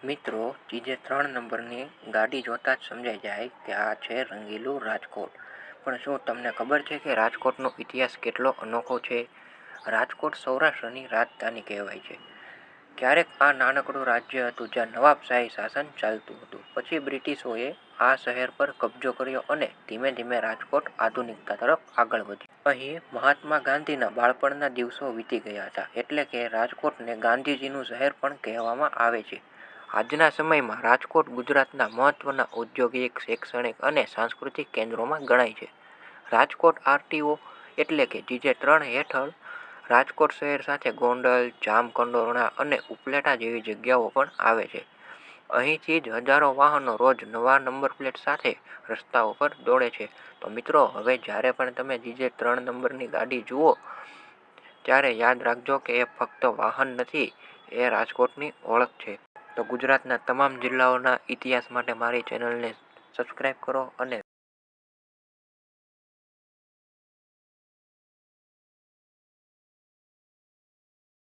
મિત્રો, ચીજે 3 નંબરની ગાડી જોતા જ સમજાઈ જાય કે આ છે રંગીલું રાજકોટ. પણ શું તમને ખબર છે કે રાજકોટનો ઇતિહાસ કેટલો અનોખો છે? રાજકોટ સૌરાષ્ટ્રની રાજધાની કહેવાય છે. ક્યારેક આ નાનકડું રાજ્ય હતું જ્યાં નવાબશાહી શાસન ચાલતું હતું. પછી બ્રિટિશોએ આ શહેર પર કબજો કર્યો અને ધીમે ધીમે રાજકોટ આધુનિકતા તરફ આગળ વધ્યું. અહીં મહાત્મા ગાંધીના બાળપણના દિવસો વીતી ગયા હતા, એટલે કે રાજકોટને ગાંધીજીનું શહેર પણ કહેવામાં આવે છે. આજના સમયમાં રાજકોટ ગુજરાતના મહત્વના ઔદ્યોગિક, શૈક્ષણિક અને સાંસ્કૃતિક કેન્દ્રોમાં ગણાય છે. રાજકોટ આરટીઓ એટલે કે ચીજે 3 હેઠળ રાજકોટ શહેર સાથે ગોંડલ, જામકંડોરણા અને ઉપલેટા જેવી જગ્યાઓ પણ આવે છે. અહીંથી જ હજારો વાહનો રોજ નવા નંબર પ્લેટ સાથે રસ્તાઓ પર દોડે છે. તો મિત્રો, હવે જ્યારે પણ તમે ચીજે 3 નંબરની ગાડી જુઓ ત્યારે યાદ રાખજો કે એ ફક્ત વાહન નથી, એ રાજકોટની ઓળખ છે. તો ગુજરાતના તમામ જિલ્લાઓના ઇતિહાસ માટે મારી ચેનલને સબસ્ક્રાઇબ કરો અને